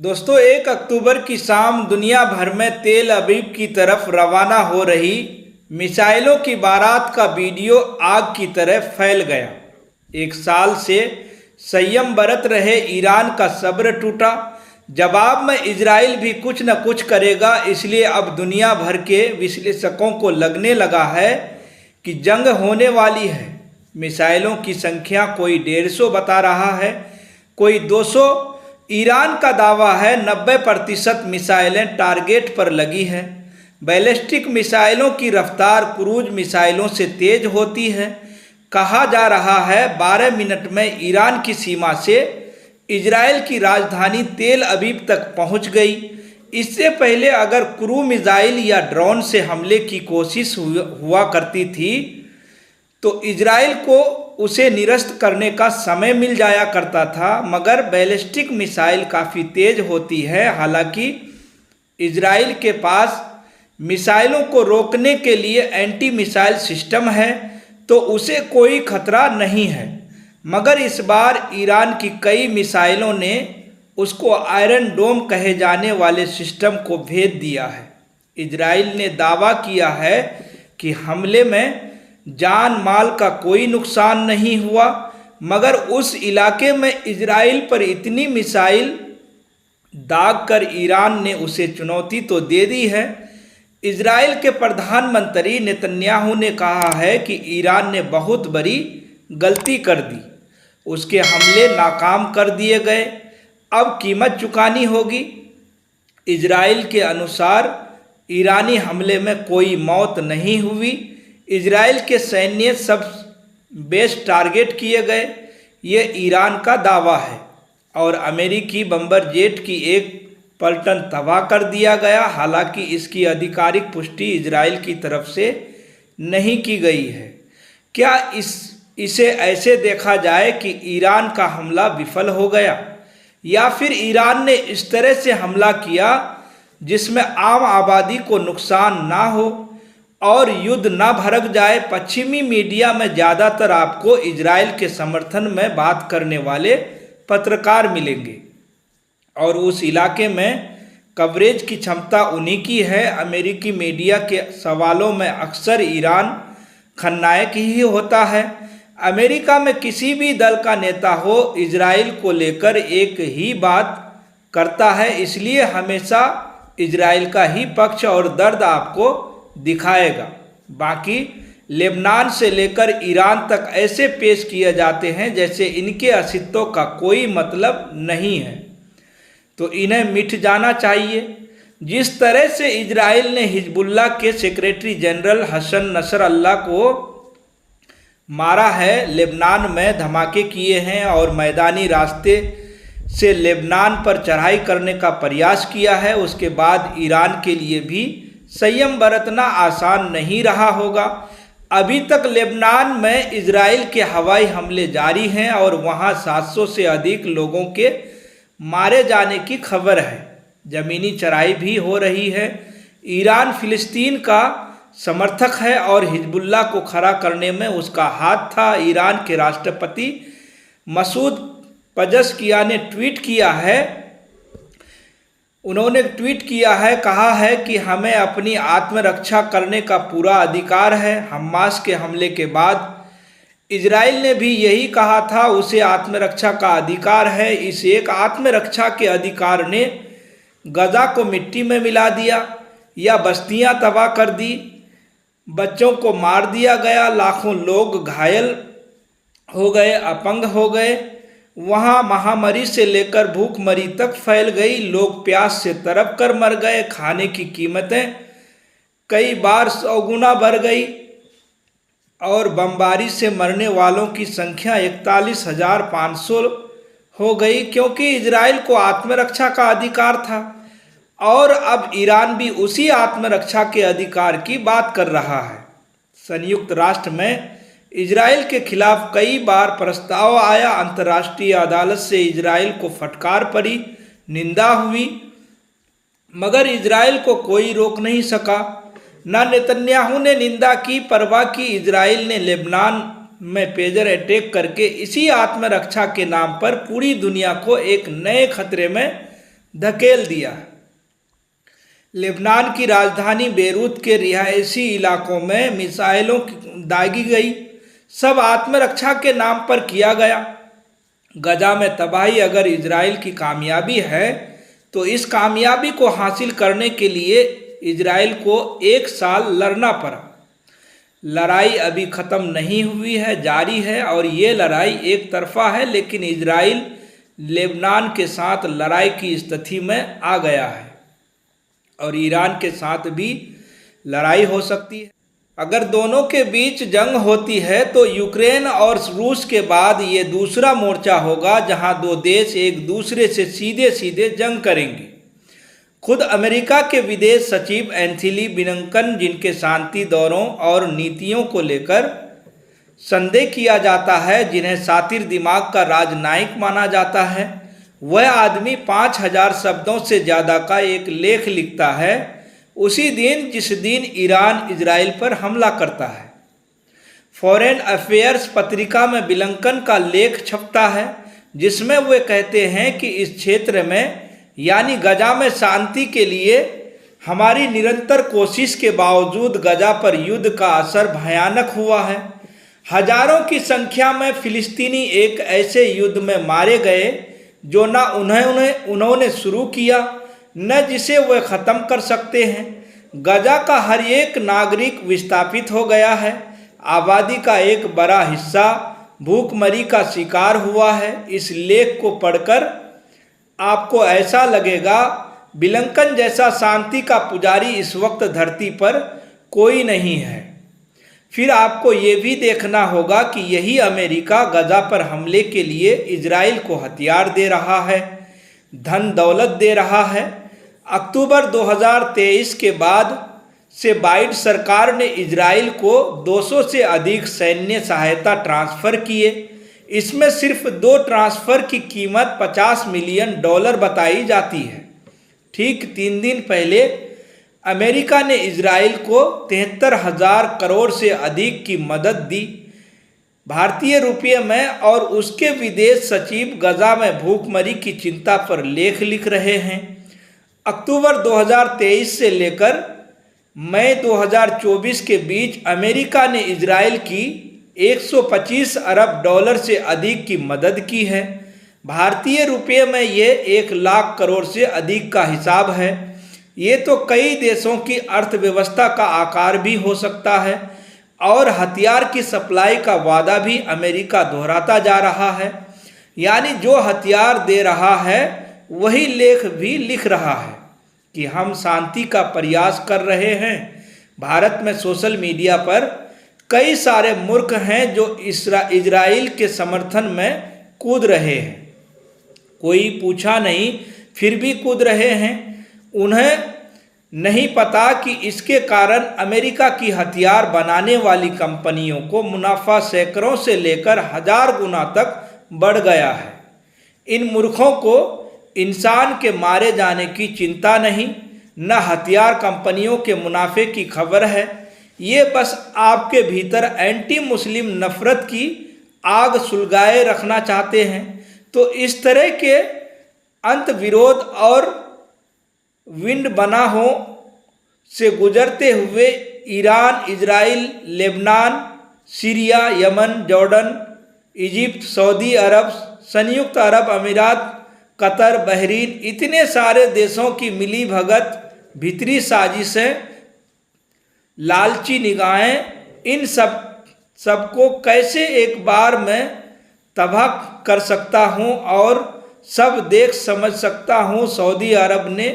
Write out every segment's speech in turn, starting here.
दोस्तों 1 अक्टूबर की शाम दुनिया भर में तेल अवीव की तरफ रवाना हो रही मिसाइलों की बारात का वीडियो आग की तरह फैल गया। एक साल से संयम बरत रहे ईरान का सब्र टूटा। जवाब में इजराइल भी कुछ न कुछ करेगा, इसलिए अब दुनिया भर के विश्लेषकों को लगने लगा है कि जंग होने वाली है। मिसाइलों की संख्या कोई 150 बता रहा है, कोई 200। ईरान का दावा है 90% मिसाइलें टारगेट पर लगी हैं। बैलिस्टिक मिसाइलों की रफ्तार क्रूज मिसाइलों से तेज होती है। कहा जा रहा है 12 मिनट में ईरान की सीमा से इजराइल की राजधानी तेल अवीव तक पहुंच गई। इससे पहले अगर क्रू मिसाइल या ड्रोन से हमले की कोशिश हुआ करती थी तो इजराइल को उसे निरस्त करने का समय मिल जाया करता था, मगर बैलिस्टिक मिसाइल काफ़ी तेज होती है। हालांकि इजराइल के पास मिसाइलों को रोकने के लिए एंटी मिसाइल सिस्टम है, तो उसे कोई खतरा नहीं है। मगर इस बार ईरान की कई मिसाइलों ने उसको आयरन डोम कहे जाने वाले सिस्टम को भेद दिया है। इजराइल ने दावा किया है कि हमले में जान माल का कोई नुकसान नहीं हुआ, मगर उस इलाके में इजराइल पर इतनी मिसाइल दाग कर ईरान ने उसे चुनौती तो दे दी है। इजराइल के प्रधानमंत्री नेतन्याहू ने कहा है कि ईरान ने बहुत बड़ी गलती कर दी, उसके हमले नाकाम कर दिए गए, अब कीमत चुकानी होगी। इजराइल के अनुसार ईरानी हमले में कोई मौत नहीं हुई। इजराइल के सैन्य सब बेस टारगेट किए गए, ये ईरान का दावा है। और अमेरिकी बम्बर जेट की एक पलटन तबाह कर दिया गया। हालांकि इसकी आधिकारिक पुष्टि इजराइल की तरफ से नहीं की गई है। क्या इसे ऐसे देखा जाए कि ईरान का हमला विफल हो गया, या फिर ईरान ने इस तरह से हमला किया जिसमें आम आबादी को नुकसान ना हो और युद्ध ना भड़क जाए। पश्चिमी मीडिया में ज़्यादातर आपको इजराइल के समर्थन में बात करने वाले पत्रकार मिलेंगे और उस इलाके में कवरेज की क्षमता उन्हीं की है। अमेरिकी मीडिया के सवालों में अक्सर ईरान खलनायक ही होता है। अमेरिका में किसी भी दल का नेता हो, इजराइल को लेकर एक ही बात करता है, इसलिए हमेशा इजराइल का ही पक्ष और दर्द आपको दिखाएगा। बाकी लेबनान से लेकर ईरान तक ऐसे पेश किए जाते हैं जैसे इनके अस्तित्व का कोई मतलब नहीं है, तो इन्हें मिट जाना चाहिए। जिस तरह से इजराइल ने हिजबुल्लाह के सेक्रेटरी जनरल हसन नसरल्लाह को मारा है, लेबनान में धमाके किए हैं और मैदानी रास्ते से लेबनान पर चढ़ाई करने का प्रयास किया है, उसके बाद ईरान के लिए भी संयम बरतना आसान नहीं रहा होगा। अभी तक लेबनान में इजराइल के हवाई हमले जारी हैं और वहां 700 से अधिक लोगों के मारे जाने की खबर है। ज़मीनी चढ़ाई भी हो रही है। ईरान फिलिस्तीन का समर्थक है और हिजबुल्लाह को खड़ा करने में उसका हाथ था। ईरान के राष्ट्रपति मसूद पजशकियान ने ट्वीट किया है, उन्होंने ट्वीट किया है, कहा है कि हमें अपनी आत्मरक्षा करने का पूरा अधिकार है। हमास के हमले के बाद इजराइल ने भी यही कहा था, उसे आत्मरक्षा का अधिकार है। इस एक आत्मरक्षा के अधिकार ने गजा को मिट्टी में मिला दिया या बस्तियां तबाह कर दी, बच्चों को मार दिया गया, लाखों लोग घायल हो गए, अपंग हो गए। वहाँ महामारी से लेकर भूखमरी तक फैल गई, लोग प्यास से तड़प कर मर गए, खाने की कीमतें कई बार 100 गुना बढ़ गई और बमबारी से मरने वालों की संख्या 41,500 हो गई, क्योंकि इजराइल को आत्मरक्षा का अधिकार था। और अब ईरान भी उसी आत्मरक्षा के अधिकार की बात कर रहा है। संयुक्त राष्ट्र में इजराइल के खिलाफ कई बार प्रस्ताव आया, अंतर्राष्ट्रीय अदालत से इजराइल को फटकार पड़ी, निंदा हुई, मगर इजराइल को कोई रोक नहीं सका। न नेतन्याहू ने निंदा की, परवाह की। इजराइल ने लेबनान में पेजर अटैक करके इसी आत्मरक्षा के नाम पर पूरी दुनिया को एक नए खतरे में धकेल दिया। लेबनान की राजधानी बेरूत के रिहायशी इलाकों में मिसाइलों दागी गई। सब आत्मरक्षा के नाम पर किया गया। गजा में तबाही अगर इजराइल की कामयाबी है तो इस कामयाबी को हासिल करने के लिए इजराइल को 1 साल लड़ना पड़ा। लड़ाई अभी ख़त्म नहीं हुई है, जारी है, और ये लड़ाई एक तरफा है, लेकिन इजराइल लेबनान के साथ लड़ाई की स्थिति में आ गया है और ईरान के साथ भी लड़ाई हो सकती है। अगर दोनों के बीच जंग होती है तो यूक्रेन और रूस के बाद ये दूसरा मोर्चा होगा जहां दो देश एक दूसरे से सीधे सीधे जंग करेंगे। खुद अमेरिका के विदेश सचिव एंथनी ब्लिंकन, जिनके शांति दौरों और नीतियों को लेकर संदेह किया जाता है, जिन्हें शातिर दिमाग का राजनयिक माना जाता है, वह आदमी 5000 शब्दों से ज़्यादा का एक लेख लिखता है उसी दिन जिस दिन ईरान इजराइल पर हमला करता है। फॉरेन अफेयर्स पत्रिका में ब्लिंकन का लेख छपता है जिसमें वे कहते हैं कि इस क्षेत्र में यानी गजा में शांति के लिए हमारी निरंतर कोशिश के बावजूद गजा पर युद्ध का असर भयानक हुआ है। हजारों की संख्या में फिलिस्तीनी एक ऐसे युद्ध में मारे गए जो न उन्होंने शुरू किया न जिसे वे ख़त्म कर सकते हैं। गजा का हर एक नागरिक विस्थापित हो गया है। आबादी का एक बड़ा हिस्सा भूखमरी का शिकार हुआ है। इस लेख को पढ़कर आपको ऐसा लगेगा ब्लिंकन जैसा शांति का पुजारी इस वक्त धरती पर कोई नहीं है। फिर आपको ये भी देखना होगा कि यही अमेरिका गजा पर हमले के लिए इजराइल को हथियार दे रहा है, धन दौलत दे रहा है। अक्टूबर 2023 के बाद से बाइडेन सरकार ने इजराइल को 200 से अधिक सैन्य सहायता ट्रांसफ़र किए। इसमें सिर्फ 2 ट्रांसफ़र की कीमत $50 मिलियन बताई जाती है। ठीक 3 दिन पहले अमेरिका ने इजराइल को 73,000 करोड़ से अधिक की मदद दी भारतीय रुपये में, और उसके विदेश सचिव गजा में भूखमरी की चिंता पर लेख लिख रहे हैं। अक्टूबर 2023 से लेकर मई 2024 के बीच अमेरिका ने इजराइल की $125 अरब से अधिक की मदद की है। भारतीय रुपये में ये 1 लाख करोड़ से अधिक का हिसाब है। ये तो कई देशों की अर्थव्यवस्था का आकार भी हो सकता है, और हथियार की सप्लाई का वादा भी अमेरिका दोहराता जा रहा है। यानी जो हथियार दे रहा है वही लेख भी लिख रहा है कि हम शांति का प्रयास कर रहे हैं। भारत में सोशल मीडिया पर कई सारे मूर्ख हैं जो इजराइल के समर्थन में कूद रहे हैं। कोई पूछा नहीं फिर भी कूद रहे हैं। उन्हें नहीं पता कि इसके कारण अमेरिका की हथियार बनाने वाली कंपनियों को मुनाफा सैकड़ों से लेकर 1000 गुना तक बढ़ गया है। इन मूर्खों को इंसान के मारे जाने की चिंता नहीं, न हथियार कंपनियों के मुनाफे की खबर है। ये बस आपके भीतर एंटी मुस्लिम नफरत की आग सुलगाए रखना चाहते हैं। तो इस तरह के अंत विरोध और विंड बना हो से गुजरते हुए Iran, Israel, Lebanon, Syria, Yemen, Jordan, Egypt, सऊदी अरब, संयुक्त अरब अमीरात, कतर, बहरीन, इतने सारे देशों की मिली भगत, भीतरी साजिशें, लालची निगाहें, इन सबको कैसे एक बार मैं तबाह कर सकता हूं और सब देख समझ सकता हूं। सऊदी अरब ने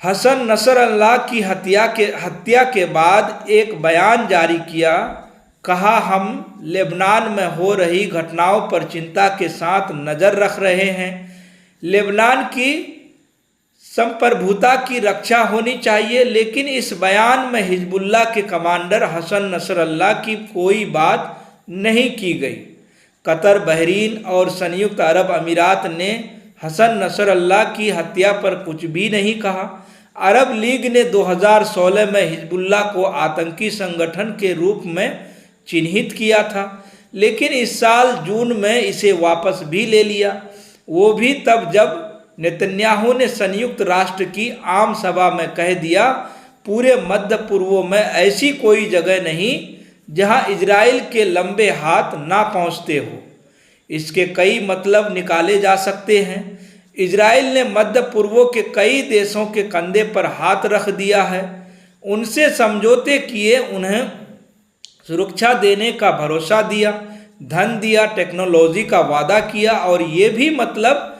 हसन नसरल्लाह की हत्या के बाद एक बयान जारी किया। कहा, हम लेबनान में हो रही घटनाओं पर चिंता के साथ नज़र रख रहे हैं। लेबनान की संप्रभुता की रक्षा होनी चाहिए, लेकिन इस बयान में हिजबुल्लाह के कमांडर हसन नसरल्लाह की कोई बात नहीं की गई। कतर, बहरीन और संयुक्त अरब अमीरात ने हसन नसरल्लाह की हत्या पर कुछ भी नहीं कहा। अरब लीग ने 2016 में हिजबुल्लाह को आतंकी संगठन के रूप में चिन्हित किया था, लेकिन इस साल जून में इसे वापस भी ले लिया। वो भी तब जब नेतन्याहू ने संयुक्त राष्ट्र की आम सभा में कह दिया, पूरे मध्य पूर्व में ऐसी कोई जगह नहीं जहां इजराइल के लंबे हाथ ना पहुंचते हो। इसके कई मतलब निकाले जा सकते हैं। इजराइल ने मध्य पूर्व के कई देशों के कंधे पर हाथ रख दिया है, उनसे समझौते किए, उन्हें सुरक्षा देने का भरोसा दिया, धन दिया, टेक्नोलॉजी का वादा किया। और ये भी मतलब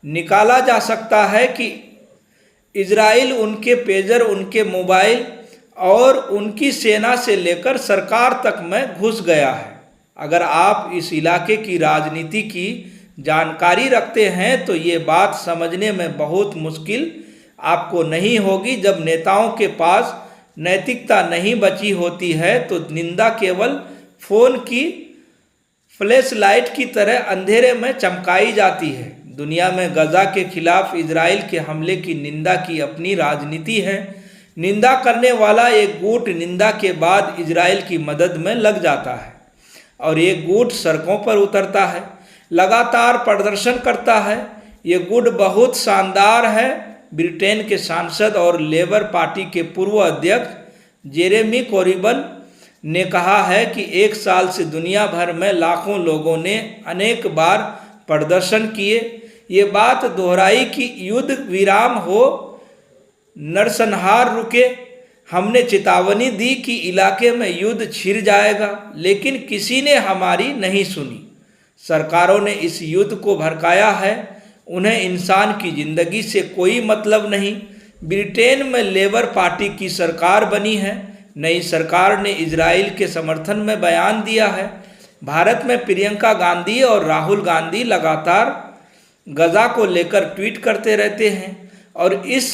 निकाला जा सकता है कि इजराइल उनके पेजर, उनके मोबाइल और उनकी सेना से लेकर सरकार तक में घुस गया है। अगर आप इस इलाके की राजनीति की जानकारी रखते हैं तो ये बात समझने में बहुत मुश्किल आपको नहीं होगी। जब नेताओं के पास नैतिकता नहीं बची होती है तो निंदा केवल फोन की फ्लैश लाइट की तरह अंधेरे में चमकाई जाती है। दुनिया में गजा के खिलाफ इजराइल के हमले की निंदा की अपनी राजनीति है। निंदा करने वाला एक गुट निंदा के बाद इजराइल की मदद में लग जाता है और एक गुट सड़कों पर उतरता है, लगातार प्रदर्शन करता है। ये गुट बहुत शानदार है। ब्रिटेन के सांसद और लेबर पार्टी के पूर्व अध्यक्ष जेरेमी कोरिबन ने कहा है कि एक साल से दुनिया भर में लाखों लोगों ने अनेक बार प्रदर्शन किए। ये बात दोहराई कि युद्ध विराम हो, नरसंहार रुके। हमने चेतावनी दी कि इलाके में युद्ध छिड़ जाएगा, लेकिन किसी ने हमारी नहीं सुनी। सरकारों ने इस युद्ध को भड़काया है, उन्हें इंसान की जिंदगी से कोई मतलब नहीं। ब्रिटेन में लेबर पार्टी की सरकार बनी है। नई सरकार ने इजराइल के समर्थन में बयान दिया है। भारत में प्रियंका गांधी और राहुल गांधी लगातार गजा को लेकर ट्वीट करते रहते हैं और इस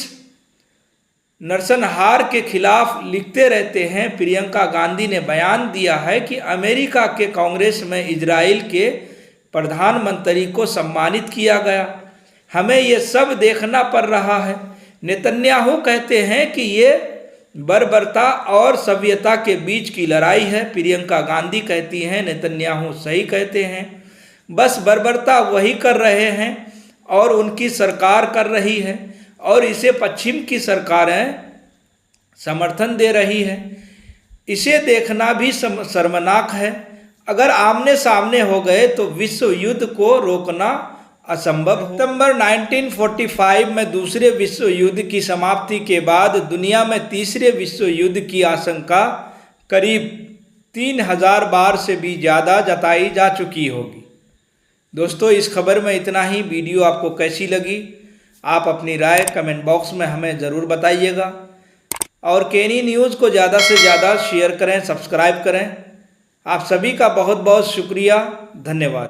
नरसंहार के खिलाफ लिखते रहते हैं। प्रियंका गांधी ने बयान दिया है कि अमेरिका के कांग्रेस में इजराइल के प्रधानमंत्री को सम्मानित किया गया, हमें ये सब देखना पड़ रहा है। नेतन्याहू कहते हैं कि ये बर्बरता और सभ्यता के बीच की लड़ाई है। प्रियंका गांधी कहती हैं नेतन्याहू सही कहते हैं, बस बर्बरता वही कर रहे हैं और उनकी सरकार कर रही है और इसे पश्चिम की सरकारें समर्थन दे रही है। इसे देखना भी शर्मनाक है। अगर आमने सामने हो गए तो विश्व युद्ध को रोकना असंभव हो। सितंबर 1945 में दूसरे विश्व युद्ध की समाप्ति के बाद दुनिया में तीसरे विश्व युद्ध की आशंका करीब 3000 बार से भी ज़्यादा जताई जा चुकी होगी। दोस्तों, इस खबर में इतना ही। वीडियो आपको कैसी लगी आप अपनी राय कमेंट बॉक्स में हमें ज़रूर बताइएगा और केनी न्यूज़ को ज़्यादा से ज़्यादा शेयर करें, सब्सक्राइब करें। आप सभी का बहुत बहुत शुक्रिया, धन्यवाद।